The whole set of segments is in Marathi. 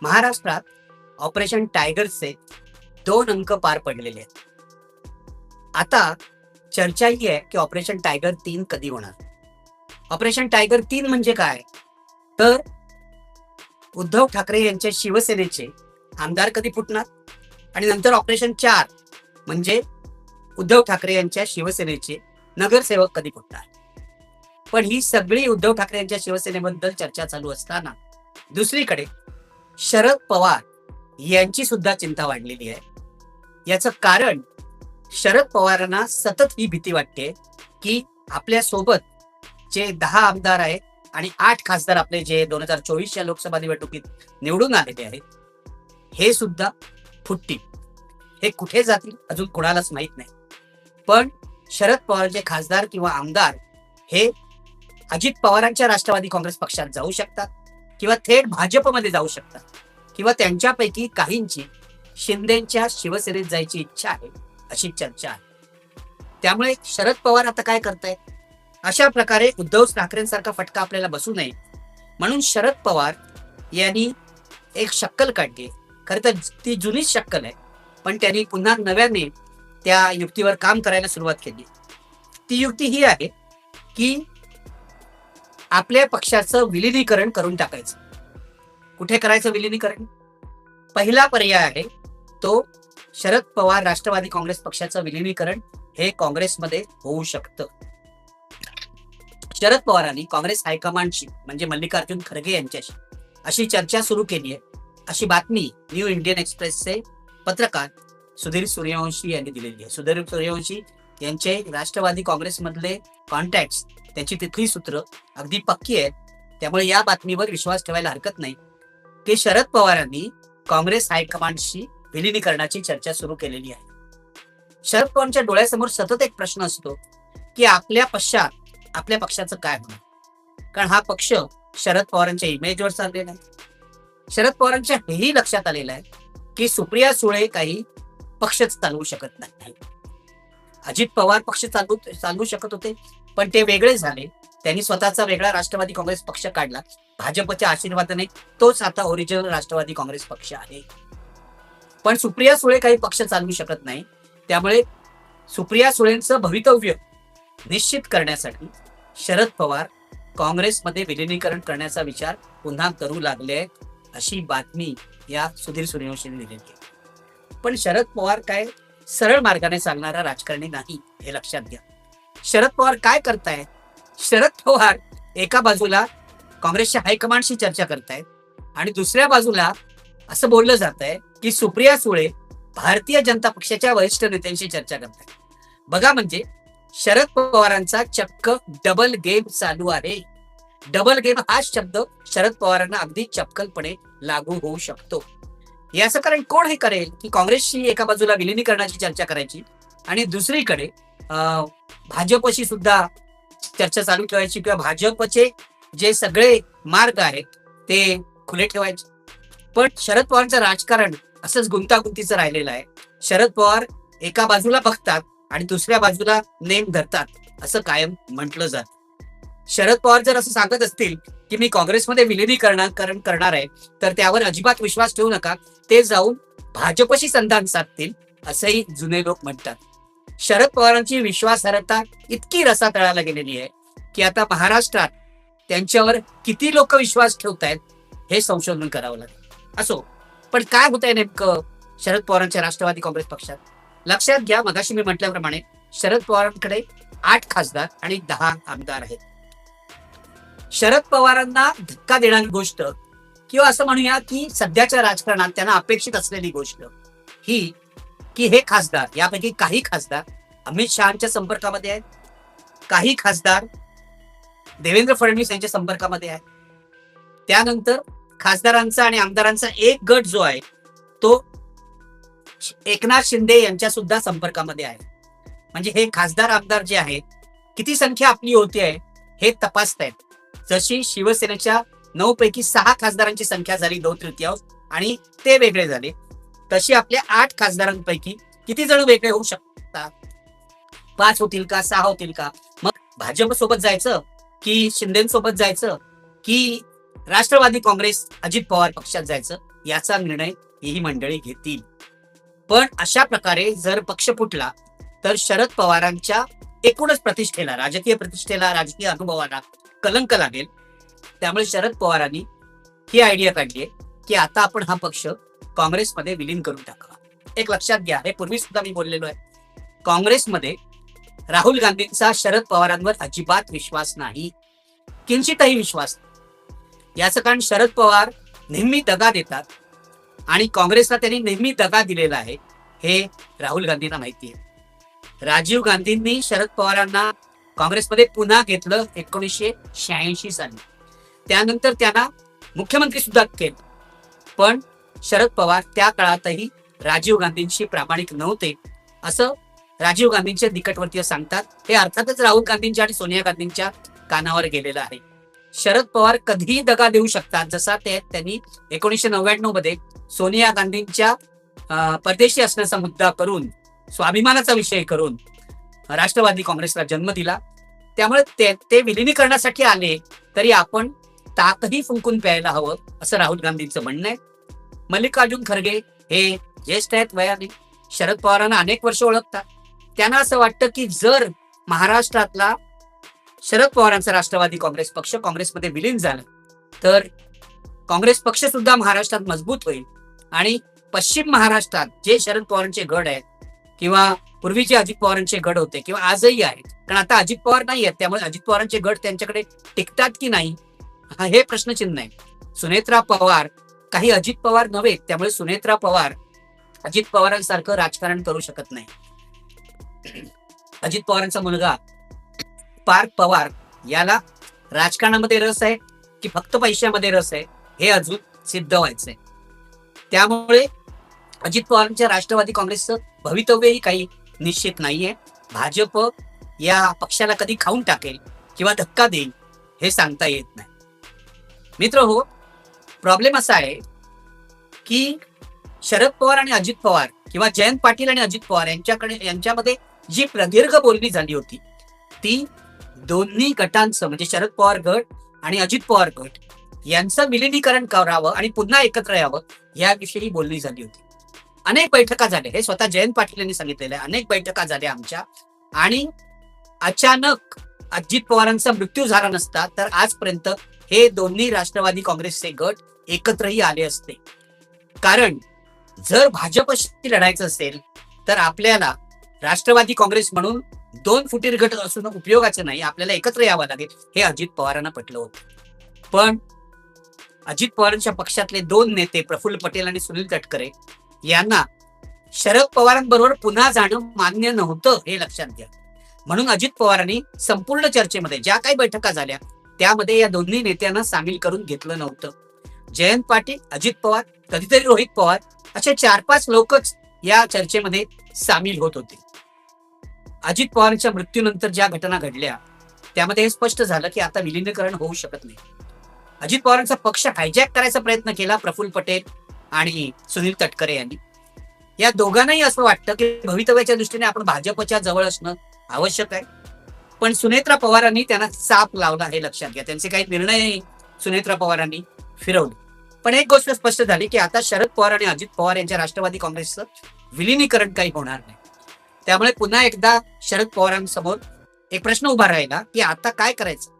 महाराष्ट्रात ऑपरेशन टायगरचे 2 अंक पार पडलेले आहेत. आता चर्चा ही आहे की ऑपरेशन टायगर 3 कधी होणार. ऑपरेशन टायगर 3 म्हणजे काय, तर उद्धव ठाकरे यांच्या शिवसेनेचे आमदार कधी फुटणार आणि नंतर ऑपरेशन 4 म्हणजे उद्धव ठाकरे यांच्या शिवसेनेचे नगरसेवक कधी फुटणार. पण ही सगळी उद्धव ठाकरे यांच्या शिवसेनेबद्दल चर्चा चालू असताना दुसरीकडे शरद पवार यांची सुद्धा चिंता वाढलेली आहे. याचं कारण शरद पवारांना सतत ही भीती वाटते की आपल्या सोबत जे 10 आमदार आहेत आणि 8 खासदार आपले जे 2024च्या लोकसभा निवडणुकीत निवडून आलेले आहेत हे सुद्धा फुटतील. हे कुठे जातील अजून कोणालाच माहित नाही. पण शरद पवारचे खासदार किंवा आमदार हे अजित पवारांच्या राष्ट्रवादी काँग्रेस पक्षात जाऊ शकतात किंवा थेट भाजपमध्ये जाऊ शकतात किंवा त्यांच्यापैकी काहींची शिंदेच्या शिवसेनेत जायची इच्छा आहे अशी चर्चा आहे. त्यामुळे शरद पवार आता काय करतायत, अशा प्रकारे उद्धव ठाकरेंसारखा फटका आपल्याला बसू नये म्हणून शरद पवार यांनी एक शक्कल काढली. खरं तर ती जुनीच शक्कल आहे, पण त्यांनी पुन्हा नव्याने त्या युक्तीवर काम करायला सुरुवात केली. ती युक्ती ही आहे की आपल्या पक्षाचं विलिनीकरण करून टाकायचं. कुठे करायचं विलिनीकरण? पहिला पर्याय आहे तो शरद पवार राष्ट्रवादी काँग्रेस पक्षाचं विलिनीकरण हे काँग्रेसमध्ये होऊ शकतं. शरद पवारांनी काँग्रेस हायकमांडशी म्हणजे मल्लिकार्जुन खरगे यांच्याशी अशी चर्चा सुरू केली आहे अशी बातमी न्यू इंडियन एक्सप्रेसचे पत्रकार सुधीर सूर्यवंशी यांनी दिलेली आहे. सुधीर सूर्यवंशी यांचे राष्ट्रवादी काँग्रेसमधले कॉन्टॅक्ट, त्यांची तिथली सूत्र अगदी पक्की आहेत. त्यामुळे या बातमीवर विश्वास ठेवायला हरकत नाही की शरद पवारांनी काँग्रेस हायकमांडशी विलिनीकरणाची चर्चा सुरू केलेली आहे. शरद पवारांच्या डोळ्यासमोर सतत एक प्रश्न असतो की आपल्या पक्षाचं काय होणार, कारण हा पक्ष शरद पवारांच्या इमेजवर चाललेला आहे. शरद पवारांच्या हेही लक्षात आलेलं आहे की सुप्रिया सुळे काही पक्षच चालवू शकत नाही. अजित पवार पक्ष चालवू शकत होते पण ते वेगळे झाले. त्यांनी स्वतःचा वेगळा राष्ट्रवादी काँग्रेस पक्ष काढला. भाजपच्या आशीर्वादाने तोच आता ओरिजिनल राष्ट्रवादी काँग्रेस पक्ष आहे. पण सुप्रिया सुळे काही पक्ष चालवू शकत नाही. त्यामुळे सुप्रिया सुळेंचं भवितव्य निश्चित करण्यासाठी शरद पवार काँग्रेसमध्ये विलिनीकरण करण्याचा विचार पुन्हा करू लागले आहेत अशी बातमी या सुधीर सूर्यवंशीने दिलेली आहे. पण शरद पवार काय सरळ मार्गाने चालणारा राजकारणी नाही हे लक्षात घ्या. शरद पवार काय करतायत? शरद पवार एका बाजूला काँग्रेसच्या हायकमांडशी चर्चा करतायत आणि दुसऱ्या बाजूला असं बोललं जात आहे की सुप्रिया सुळे भारतीय जनता पक्षाच्या वरिष्ठ नेत्यांशी चर्चा करतायत. बघा, म्हणजे शरद पवारांचा चक्क डबल गेम चालू आहे. डबल गेम हा शब्द शरद पवारांना अगदी चपकलपणे लागू होऊ शकतो. याचं कारण कोण हे करेल की काँग्रेसशी एका बाजूला विलिनीकरणाची चर्चा करायची आणि दुसरीकडे भाजपशी सुद्धा चर्चा चालू ठेवायची किंवा भाजपचे जे सगळे मार्ग आहेत ते खुले ठेवायचे. पण शरद पवारांचं राजकारण असंच गुंतागुंतीचं राहिलेलं आहे. शरद पवार एका बाजूला बघतात आणि दुसऱ्या बाजूला नेम धरतात असं कायम म्हटलं जातं. शरद पवार जर असं सांगत असतील की मी काँग्रेसमध्ये विलिनीकरण करणार आहे तर त्यावर अजिबात विश्वास ठेवू नका, ते जाऊन भाजपशी संधान साधतील असंही जुने लोक म्हणतात. शरद पवारांची विश्वासार्हता इतकी रसातळाला गेलेली आहे की आता महाराष्ट्रात त्यांच्यावर किती लोक विश्वास ठेवतायत हे संशोधन करावं लागेल. असो, पण काय होत आहे नेमकं शरद पवारांच्या राष्ट्रवादी काँग्रेस पक्षात? लक्षात घ्या, मगाशी मी म्हटल्याप्रमाणे शरद पवारांकडे 8 खासदार आणि 10 आमदार आहेत. शरद पवारांना धक्का देणारी गोष्ट किंवा असं म्हणूया की सध्याच्या राजकारणात त्यांना अपेक्षित असलेली गोष्ट ही की हे खासदार, यापैकी काही खासदार अमित शहाच्या संपर्कामध्ये आहेत, काही खासदार देवेंद्र फडणवीस यांच्या संपर्कामध्ये आहेत. त्यानंतर खासदारांचा आणि आमदारांचा एक गट जो आहे तो एकनाथ शिंदे यांच्या सुद्धा संपर्कामध्ये आहे. म्हणजे हे खासदार आमदार जे आहेत किती संख्या आपली होती आहे हे तपासतायत. जशी शिवसेनेच्या 9 पैकी 6 खासदारांची संख्या झाली 2/3 आणि ते वेगळे झाले, तशी आपल्या 8 खासदारांपैकी किती जण वेगळे होऊ शकतात? 5 होतील का, 6 होतील का? मग भाजप सोबत जायचं की शिंदेसोबत जायचं की राष्ट्रवादी काँग्रेस अजित पवार पक्षात जायचं याचा निर्णय ही मंडळी घेतील. पण अशा प्रकारे जर पक्ष फुटला तर शरद पवारांच्या एकूणच प्रतिष्ठेला, राजकीय प्रतिष्ठेला, राजकीय अनुभवाला कलंक लागेल. त्यामुळे शरद पवारांनी ही आयडिया काढली आहे की आता आपण हा पक्ष काँग्रेसमध्ये विलीन करून टाकावा. एक लक्षात घ्या, हे पूर्वी सुद्धा मी बोललेलो आहे, काँग्रेसमध्ये राहुल गांधींचा शरद पवारांवर अजिबात विश्वास नाही, किंचितही विश्वास नाही. याचं कारण शरद पवार नेहमी दगा देतात आणि काँग्रेसला त्यांनी नेहमी दगा दिलेला आहे हे राहुल गांधींना माहिती आहे. राजीव गांधींनी शरद पवारांना काँग्रेसमध्ये पुन्हा घेतलं 1986 साली. त्यानंतर त्यांना मुख्यमंत्री सुद्धा केलं. पण शरद पवार त्या काळातही राजीव गांधींशी प्रामाणिक नव्हते असं राजीव गांधींचे निकटवर्तीय सांगतात. हे अर्थातच राहुल गांधींच्या आणि सोनिया गांधींच्या कानावर गेलेलं आहे. शरद पवार कधीही दगा देऊ शकतात, जसा त्यांनी 1999 मध्ये सोनिया गांधींच्या परदेशी असण्याचा मुद्दा करून, स्वाभिमानाचा विषय करून राष्ट्रवादी काँग्रेसला जन्म दिला. त्यामुळे ते विलिनीकरणासाठी आले तरी आपण ताकही फुंकून प्यायला हवं असं राहुल गांधींचं म्हणणं आहे. मल्लिकार्जुन खरगे हे ज्येष्ठ आहेत वयाने, शरद पवारांना अनेक वर्ष ओळखतात. त्यांना असं वाटतं की जर महाराष्ट्रातला शरद पवारांचा राष्ट्रवादी काँग्रेस पक्ष काँग्रेसमध्ये विलीन झालं तर काँग्रेस पक्ष सुद्धा महाराष्ट्रात मजबूत होईल आणि पश्चिम महाराष्ट्रात जे शरद पवारांचे गड आहेत किंवा पूर्वीचे अजित पवारांचे गड होते किंवा आजही आहेत, कारण आता अजित पवार नाही आहेत, त्यामुळे अजित पवारांचे गड त्यांच्याकडे टिकतात की नाही हे प्रश्नचिन्ह आहे. सुनेत्रा पवार काही अजित पवार नव्हे, त्यामुळे सुनेत्रा पवार अजित पवारांसारखं राजकारण करू शकत नाही. अजित पवारांचा मुलगा पार्थ पवार याला राजकारणामध्ये रस आहे की फक्त पैशामध्ये रस आहे हे अजून सिद्ध व्हायचंय. त्यामुळे अजित पवारांच्या राष्ट्रवादी काँग्रेसचं भवितव्यही काही निश्चित नाहीये. भाजप या पक्षाला कधी खाऊन टाकेल किंवा धक्का देईल हे सांगता येत नाही. मित्र हो, प्रॉब्लेम असा आहे की शरद पवार आणि अजित पवार किंवा जयंत पाटील आणि अजित पवार यांच्यामध्ये जी प्रदीर्घ बोलणी झाली होती ती दोन्ही गटांचं म्हणजे शरद पवार गट आणि अजित पवार गट यांचं विलिनीकरण करावं आणि पुन्हा एकत्र यावं याविषयी बोलणी झाली होती. अनेक बैठका झाल्या, हे स्वतः जयंत पाटील यांनी सांगितलेलं आहे. अनेक बैठका झाल्या आमच्या आणि अचानक अजित पवारांचा मृत्यू झाला नसता तर आजपर्यंत हे दोन्ही राष्ट्रवादी काँग्रेसचे गट एकत्रही आले असते. कारण जर भाजपशी लढायचं असेल तर आपल्याला राष्ट्रवादी काँग्रेस म्हणून दोन फुटीर गट असून उपयोगाचं नाही, आपल्याला एकत्र यावं लागेल हे अजित पवारांना पटलं होतं. पण अजित पवारांच्या पक्षातले दोन नेते प्रफुल्ल पटेल आणि सुनील तटकरे यांना शरद पवारांबरोबर पुन्हा जाणं मान्य नव्हतं हे लक्षात घ्या. म्हणून अजित पवारांनी संपूर्ण चर्चेमध्ये ज्या काही बैठका झाल्या त्यामध्ये या दोन्ही नेत्यांना सामील करून घेतलं नव्हतं. जयंत पाटील, अजित पवार, कधीतरी रोहित पवार असे 4-5 लोकच या चर्चेमध्ये सामील होत होते. अजित पवारांच्या मृत्यूनंतर ज्या घटना घडल्या त्यामध्ये हे स्पष्ट झालं की आता विलिनीकरण होऊ शकत नाही. अजित पवारांचा पक्ष हायजॅक करायचा प्रयत्न केला प्रफुल्ल पटेल आणि सुनील तटकरे यांनी. या दोघांनाही असं वाटतं की भवितव्याच्या दृष्टीने आपण भाजपच्या जवळ असणं आवश्यक आहे. पण सुनेत्रा पवारांनी त्यांना चाप लावला हे लक्षात घ्या. त्यांचे काही निर्णय सुनेत्रा पवारांनी फिरवले. पण एक गोष्ट स्पष्ट झाली की आता शरद पवार आणि अजित पवार यांच्या राष्ट्रवादी काँग्रेसचं विलिनीकरण काही होणार नाही. त्यामुळे पुन्हा एकदा शरद पवारांसमोर एक प्रश्न उभा राहिला की आता काय करायचं.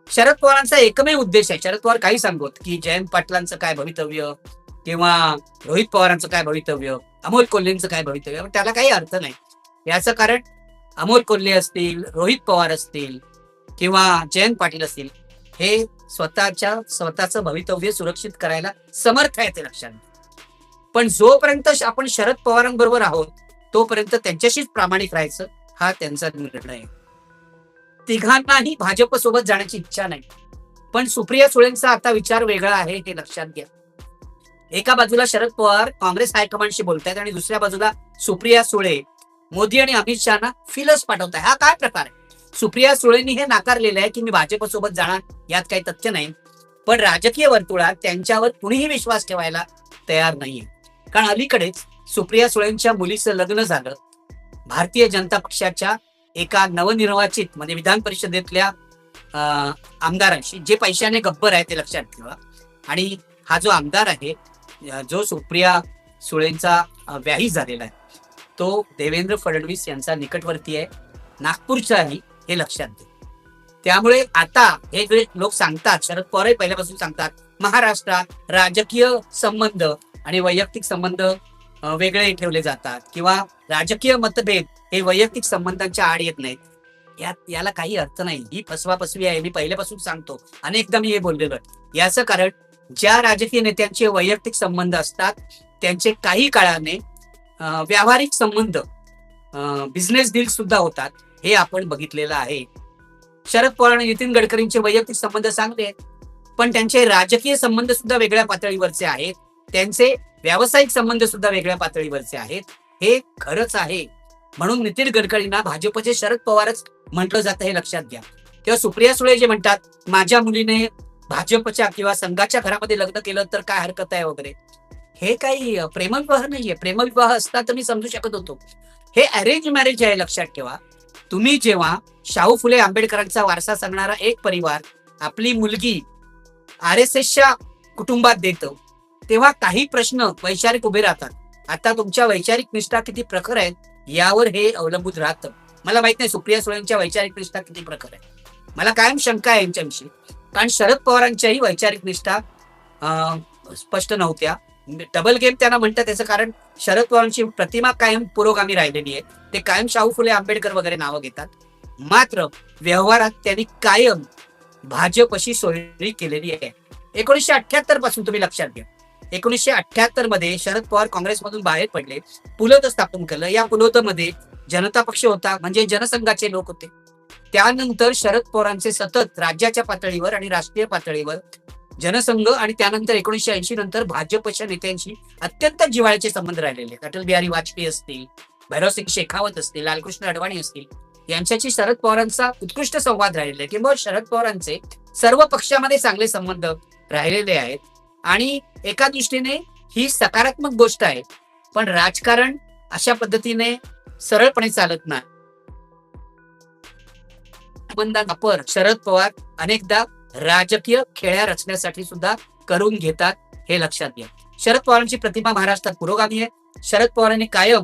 शरद पवारांचा एकमेव उद्देश आहे, शरद पवार काही सांगत की जयंत पाटलांचं काय भवितव्य किंवा रोहित पवारांचं काय भवितव्य, अमोल कोल्हेंचं काय भवितव्य, त्याला काही अर्थ नाही. याचं कारण अमोल कोल्हे असतील, रोहित पवार असतील किंवा जयंत पाटील असतील हे स्वतःचं भवितव्य सुरक्षित करायला समर्थ आहे ते लक्षात. पण जोपर्यंत आपण शरद पवारांबरोबर आहोत तोपर्यंत त्यांच्याशीच प्रामाणिक राहायचं हा त्यांचा निर्णय आहे. तिघांनाही भाजप सोबत जाण्याची इच्छा नाही. पण सुप्रिया सुळेंचा आता विचार वेगळा आहे हे लक्षात घ्या. एका बाजूला शरद पवार काँग्रेस हायकमांडशी बोलतायत आणि दुसऱ्या बाजूला सुप्रिया सुळे मोदी आणि अमित शहाना फिलस पाठवताय. हा काय प्रकार आहे. सुप्रिया सुळेंनी हे नाकारलेलं आहे की मी भाजप सोबत जाणार, यात काही तथ्य नाही. पण राजकीय वर्तुळात त्यांच्यावर कुणीही विश्वास ठेवायला तयार नाहीये. कारण अलीकडेच सुप्रिया सुळेंच्या मुलीचं लग्न झालं. भारतीय जनता पक्षाच्या एका नवनिर्वाचित म्हणजे विधान परिषदेतल्या आमदारांशी, जे पैशाने गब्बर आहे ते लक्षात ठेवा. आणि हा जो आमदार आहे, जो सुप्रिया सुळेंचा व्याही झालेला आहे, तो देवेंद्र फडणवीस यांचा निकटवर्ती आहे, नागपूरचाही, हे लक्षात घ्या. त्यामुळे आता हे जे लोक सांगतात, शरद पवारही पहिल्यापासून सांगतात, महाराष्ट्रात राजकीय संबंध आणि वैयक्तिक संबंध वेगळे ठेवले जातात किंवा राजकीय मतभेद हे वैयक्तिक संबंधांच्या आड येत नाहीत. याला काही अर्थ नाही. ही फसवाफसवी आहे. मी पहिल्यापासून सांगतो, अनेकदा मी हे बोललेलो आहे. याचं कारण, ज्या राजकीय नेत्यांचे वैयक्तिक संबंध असतात त्यांचे काही काळाने व्यावहारिक संबंध, बिझनेस डील सुद्धा होतात. हे आपण बघितलेलं आहे. शरद पवार आणि नितीन गडकरींचे वैयक्तिक संबंध चांगले आहेत, पण त्यांचे राजकीय संबंध सुद्धा वेगळ्या पातळीवरचे आहेत. त्यांचे व्यावसायिक संबंध सुद्धा वेगळ्या पातळीवरचे आहेत. हे खरंच आहे. म्हणून नितीन गडकरींना भाजपचे शरद पवारच म्हटलं जातं, हे लक्षात घ्या. तेव्हा सुप्रिया सुळे जे म्हणतात, माझ्या मुलीने भाजपच्या किंवा संघाच्या घरामध्ये लग्न केलं तर काय हरकत आहे वगैरे, हे काही प्रेमविवाह नाहीये. प्रेमविवाह असता तर मी समजू शकत होतो. हे अरेंज मॅरेज आहे, लक्षात ठेवा. तुम्ही जेव्हा शाहू फुले आंबेडकरांचा वारसा सांगणारा एक परिवार आपली मुलगी RSSच्या कुटुंबात देतं, तेव्हा काही प्रश्न वैचारिक उभे राहतात. आता तुमच्या वैचारिक निष्ठा किती प्रखर आहेत यावर हे अवलंबून राहतं. मला माहित नाही सुप्रिया सुळेंच्या वैचारिक निष्ठा किती प्रखर आहे. मला कायम शंका आहे यांच्याविषयी, कारण शरद पवारांच्याही वैचारिक निष्ठा स्पष्ट नव्हत्या. डबल गेम त्यांना म्हणतात, त्याचं कारण शरद पवारांची प्रतिमा कायम पुरोगामी राहिलेली आहे. ते कायम शाहू फुले आंबेडकर वगैरे नावं घेतात, मात्र व्यवहारात त्यांनी कायम भाजपशी सोयरी केलेली आहे. 1978 पासून तुम्ही लक्षात घ्या. 1978 मध्ये शरद पवार काँग्रेसमधून बाहेर पडले, पुलोद स्थापन केलं. या पुलोदमध्ये जनता पक्ष होता, म्हणजे जनसंघाचे लोक होते. त्यानंतर शरद पवारांचे सतत राज्याच्या पातळीवर आणि राष्ट्रीय पातळीवर जनसंघ आणि त्यानंतर 1980 नंतर भाजपच्या नेत्यांशी अत्यंत जिव्हाळ्याचे संबंध राहिलेले. अटल बिहारी वाजपेयी असतील, भैरवसिंग शेखावत असतील, लालकृष्ण अडवाणी असतील, यांच्याशी शरद पवारांचा उत्कृष्ट संवाद राहिलेला आहे. किंवा शरद पवारांचे सर्व पक्षामध्ये चांगले संबंध राहिलेले आहेत. आणि एका दृष्टीने ही सकारात्मक गोष्ट आहे, पण राजकारण अशा पद्धतीने सरळपणे चालत नाही. वापर शरद पवार अनेकदा राजकीय खेळ्या रचण्यासाठी सुद्धा करून घेतात, हे लक्षात घ्या. शरद पवारांची प्रतिमा महाराष्ट्रात पुरोगामी आहे. शरद पवारांनी कायम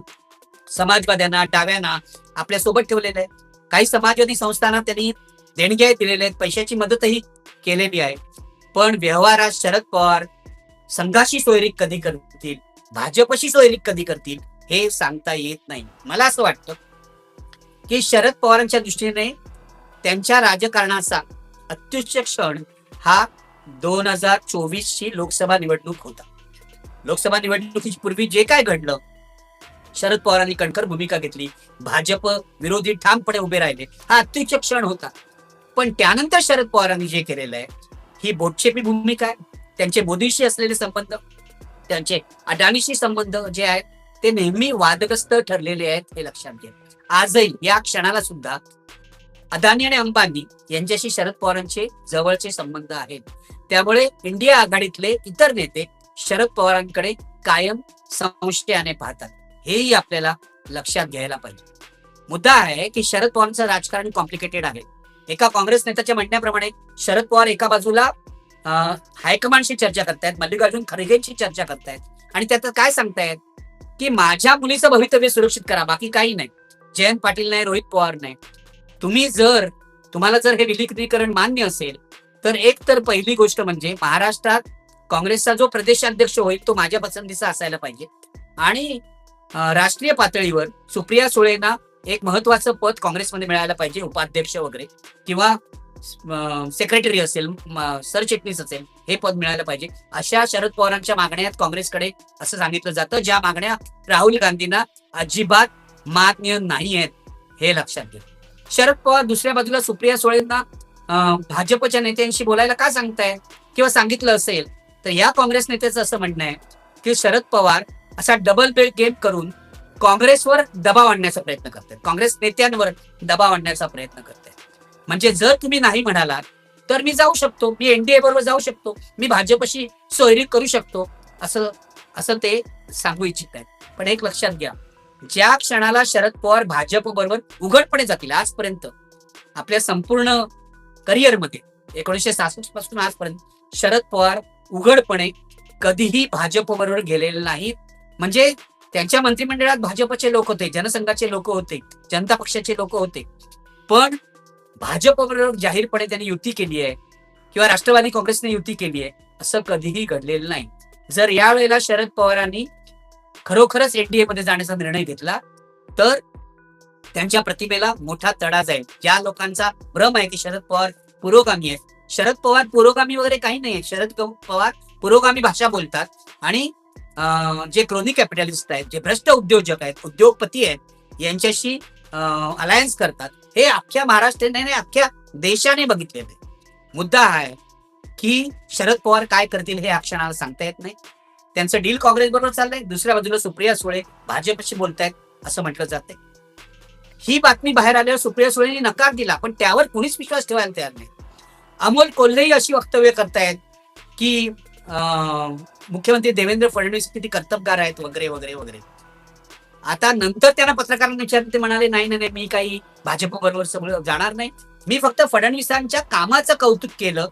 समाजवाद्यांना, डाव्यांना आपल्या सोबत ठेवलेलं आहे. काही समाजवादी संस्थांना त्यांनी देणग्या दिलेल्या आहेत, पैशाची मदतही केलेली आहे. पण व्यवहारात शरद पवार संघाशी सोयरीक कधी करतील, भाजपशी सोयरीक कधी करतील, हे सांगता येत नाही. मला असं वाटतं की शरद पवारांच्या दृष्टीने त्यांच्या राजकारणाचा अत्युच्च क्षण हा 2024ची लोकसभा निवडणूक होता. लोकसभा निवडणुकीच्या पूर्वी जे काय घडलं, शरद पवारांनी कणखर भूमिका घेतली, भाजप विरोधी ठामपणे उभे राहिले, हा अत्युच्च क्षण होता. पण त्यानंतर शरद पवारांनी जे केलेलं आहे, ही बोटचेपी भूमिका आहे. त्यांचे मोदीशी असलेले संबंध, त्यांचे अडाणीशी संबंध जे आहेत, ते नेहमी वादग्रस्त ठरलेले आहेत, हे लक्षात घ्या. आजही या क्षणाला सुद्धा अदानी आणि अंबानी यांच्याशी शरद पवारांचे जवळचे संबंध आहेत. त्यामुळे इंडिया आघाडीतले इतर नेते शरद पवारांकडे कायम संशयाने पाहतात. हेही आपल्याला लक्षात घ्यायला पाहिजे. मुद्दा आहे की शरद पवारांचं राजकारण कॉम्प्लिकेटेड आहे. एका काँग्रेस नेत्याच्या म्हणण्याप्रमाणे शरद पवार एका बाजूला हायकमांडशी चर्चा करतायत, मल्लिकार्जुन खरगेंशी चर्चा करतायत, आणि त्यात काय सांगतायत की माझ्या मुलीचं भवितव्य सुरक्षित करा, बाकी काही नाही. जयंत पाटील नाही, रोहित पवार नाही. तुम्हाला जर हे विलीनीकरण मान्य असेल, तर एक तर पहिली गोष्ट म्हणजे महाराष्ट्रात काँग्रेसचा जो प्रदेशाध्यक्ष होईल तो माझ्या पसंतीचा असायला पाहिजे. आणि राष्ट्रीय पातळीवर सुप्रिया सुळेंना एक महत्वाचं पद काँग्रेसमध्ये मिळायला पाहिजे, उपाध्यक्ष वगैरे, किंवा सेक्रेटरी असेल, सरचिटणीस असेल, हे पद मिळायला पाहिजे. अशा शरद पवारांच्या मागण्या काँग्रेसकडे, असं सांगितलं जातं, ज्या मागण्या राहुल गांधींना अजिबात मान्य नाही आहेत, हे लक्षात घ्या. शरद पवार दुसऱ्या बाजूला सुप्रिया सुळेंना भाजपच्या नेत्यांशी बोलायला का सांगताय किंवा सांगितलं असेल, तर या काँग्रेस नेत्याचं असं म्हणणं आहे की शरद पवार असा डबल गेम करून काँग्रेसवर दबाव आणण्याचा प्रयत्न करतात, काँग्रेस नेत्यांवर दबाव आणण्याचा प्रयत्न करतात. म्हणजे जर तुम्ही नाही म्हणालात तर मी जाऊ शकतो, मी एनडीए बरोबर जाऊ शकतो, मी भाजपशी सोयरी करू शकतो, असं ते सांगू इच्छित आहेत. पण एक लक्षात घ्या, ज्या क्षणाला शरद पवार भाजप बरोबर उघडपणे जातील, आजपर्यंत आपल्या संपूर्ण करिअरमध्ये 1966 पासून आजपर्यंत शरद पवार उघडपणे कधीही भाजपबरोबर गेलेले नाहीत. म्हणजे त्यांच्या मंत्रिमंडळात भाजपचे लोक होते, जनसंघाचे लोक होते, जनता पक्षाचे लोक होते, पण भाजपबरोबर जाहीरपणे त्यांनी युती केली आहे किंवा राष्ट्रवादी काँग्रेसने युती केली आहे असं कधीही घडलेलं नाही. जर यावेळेला शरद पवारांनी खरोखरच एनडीए मध्ये जाण्याचा निर्णय घेतला तर त्यांच्या प्रतिमेला मोठा तडा जाईल. ज्या लोकांचा भ्रम आहे की शरद पवार पुरोगामी आहेत, शरद पवार पुरोगामी वगैरे काही नाही. शरद पवार पुरोगामी भाषा बोलतात आणि जे क्रोनी कॅपिटलिस्ट आहेत, जे भ्रष्ट उद्योजक आहेत, उद्योगपती आहेत, यांच्याशी अलायन्स करतात. हे अख्ख्या महाराष्ट्राने नाही, अख्ख्या देशाने बघितलेलं आहे. मुद्दा हा आहे की शरद पवार काय करतील हे क्षणाला सांगता येत नाही. त्यांचं डील काँग्रेस बरोबर चाललंय, दुसऱ्या बाजूला सुप्रिया सुळे भाजपशी बोलतायत असं म्हटलं जातंय. ही बातमी बाहेर आल्यावर सुप्रिया सुळेंनी नकार दिला, पण त्यावर कुणीच विश्वास ठेवायला तयार नाही. अमोल कोल्हेही अशी वक्तव्य करतायत की मुख्यमंत्री देवेंद्र फडणवीस किती कर्तबगार आहेत वगैरे वगैरे वगैरे. आता नंतर त्यांना पत्रकारांना विचारले, ते म्हणाले नाही नाही मी काही भाजप बरोबर जाणार नाही, मी फक्त फडणवीसांच्या कामाचं कौतुक केलं,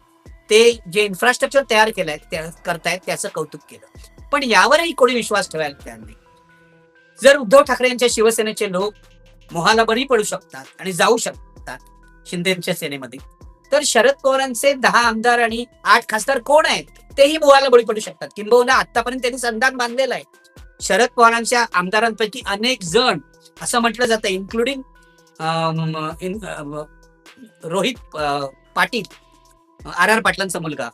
ते जे इन्फ्रास्ट्रक्चर तयार केलंय करतायत त्याचं कौतुक केलं. पण यावरही कोणी विश्वास ठेवायला तयार नाही. जर उद्धव ठाकरे यांच्या शिवसेनेचे लोक मोहाला बळी पडू शकतात आणि जाऊ शकतात शिंदेच्या सेनेमध्ये, तर शरद पवारांचे 10 आमदार आणि 8 खासदार कोण आहेत तेही मोहाला बळी पडू शकतात. किंबहुना आतापर्यंत त्यांनी संधान बांधलेलं आहे. शरद पवारांच्या आमदारांपैकी अनेक जण असं म्हटलं जातं, इन्क्लुडिंग रोहित पाटील, RR पाटलांचा मुलगा,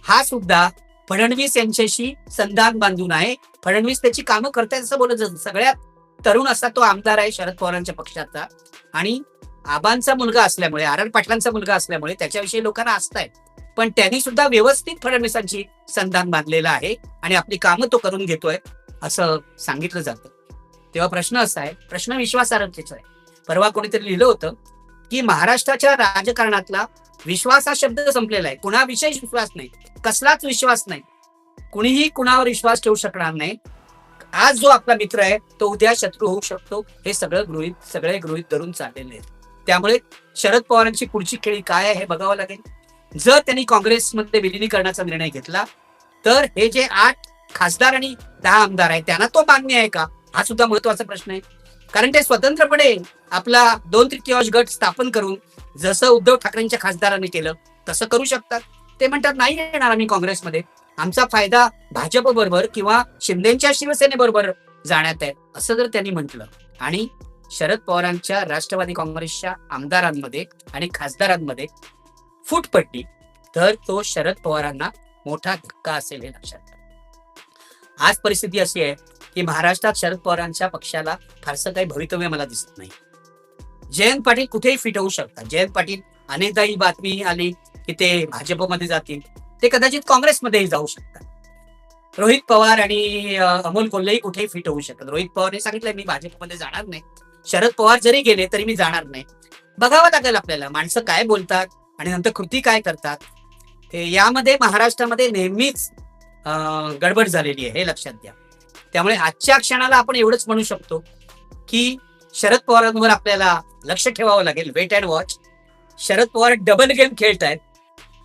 हा सुद्धा फडणवीस यांच्याशी संधान बांधून आहे. फडणवीस त्याची कामं करतायत असं बोलत जातं. सगळ्यात तरुण असा तो आमदार आहे शरद पवारांच्या पक्षाचा, आणि आबांचा मुलगा असल्यामुळे, RR पाटलांचा मुलगा असल्यामुळे त्याच्याविषयी लोकांना आस्था आहे. पण त्यांनी सुद्धा व्यवस्थित फडणवीसांची संधान बांधलेलं आहे आणि आपली कामं तो करून घेतोय असं सांगितलं जातं. तेव्हा प्रश्न असा आहे, प्रश्न विश्वासार्हतेचा आहे. परवा कोणीतरी लिहिलं होतं की महाराष्ट्राच्या राजकारणातला विश्वास हा शब्द संपलेला आहे. कुणाविषयी विश्वास नाही, कसलाच विश्वास नाही, कुणीही कुणावर विश्वास ठेवू शकणार नाही. आज जो आपला मित्र आहे तो उद्या शत्रू होऊ शकतो, हे सगळे गृहीत धरून चाललेले आहेत. त्यामुळे शरद पवारांची पुढची खेळी काय आहे हे बघावं लागेल. जर त्यांनी काँग्रेसमध्ये विलिनीकरणाचा निर्णय घेतला तर हे जे 8 खासदार आणि 10 आमदार आहेत त्यांना तो मान्य आहे का, हा सुद्धा महत्वाचा प्रश्न आहे. कारण ते स्वतंत्रपणे आपला 2/3 गट स्थापन करून जसं उद्धव ठाकरेंच्या खासदारांनी केलं तसं करू शकतात. ते म्हणतात नाही येणार आम्ही काँग्रेसमध्ये, आमचा फायदा भाजप बरोबर किंवा शिंदेच्या शिवसेनेबरोबर जाण्यात आहे असं जर त्यांनी म्हटलं आणि शरद पवारांच्या राष्ट्रवादी काँग्रेसच्या आमदारांमध्ये आणि खासदारांमध्ये फूट पडली तर तो शरद पवारांना मोठा धक्का असेल हे लक्षात घ्या. आज परिस्थिती अशी आहे की महाराष्ट्रात शरद पवारांच्या पक्षाला फारसं काही भवितव्य मला दिसत नाही. जयंत पाटील कुठेही फिट होऊ शकतात. जयंत पाटील अनेकदा ही बातमी आली की ते भाजपमध्ये जातील, ते कदाचित काँग्रेसमध्येही जाऊ शकतात. रोहित पवार आणि अमोल कोल्हेही कुठेही फिट होऊ शकतात. रोहित पवारने सांगितलं मी भाजपमध्ये जाणार नाही, शरद पवार जरी गेले तरी मी जाणार नाही. बघावं लागेल आपल्याला माणसं काय बोलतात आणि नंतर कृती काय करतात. यामध्ये महाराष्ट्रामध्ये नेहमीच गडबड झालेली आहे हे लक्षात घ्या. त्यामुळे आजच्या क्षणाला आपण एवढंच म्हणू शकतो की शरद पवारांवर आपल्याला लक्ष ठेवावं लागेल, wait and watch. Sharad Pawar double game खेळतायत,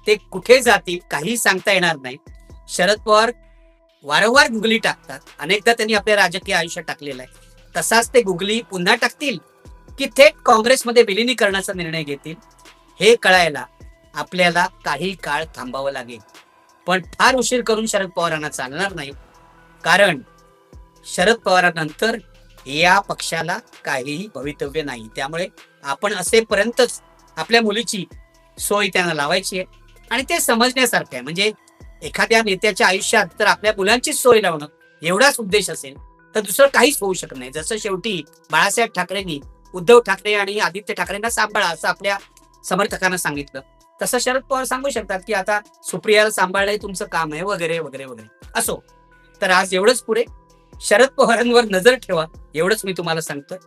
ते कुठे जातील काही सांगता येणार नाही. शरद पवार वारंवार गुगली टाकतात, अनेकदा त्यांनी आपल्या राजकीय आयुष्यात टाकलेलं आहे. तसाच ते गुगली पुन्हा टाकतील की थेट काँग्रेसमध्ये विलिनीकरणाचा निर्णय घेतील हे कळायला आपल्याला काही काळ थांबावं लागेल. पण फार उशीर करून शरद पवारांना चालणार नाही, कारण शरद पवारांनंतर या पक्षाला काहीही भवितव्य नाही. त्यामुळे आपण असेपर्यंतच आपल्या मुलीची सोय त्यांना लावायची आहे आणि ते समजण्यासारखं आहे. म्हणजे एखाद्या नेत्याच्या आयुष्यात तर आपल्या मुलांची सोय लावणं एवढाच उद्देश असेल तर दुसरं काहीच होऊ शकत नाही. जसं शेवटी बाळासाहेब ठाकरेंनी उद्धव ठाकरे आणि आदित्य ठाकरेंना सांभाळा असं आपल्या समर्थकांना सांगितलं, तसं शरद पवार सांगू शकतात की आता सुप्रियाला सांभाळणं तुमचं काम आहे वगैरे वगैरे वगैरे. असो, तर आज एवढंच पुरे. शरद पवारांवर नजर ठेवा एवढंच मी तुम्हाला सांगतोय.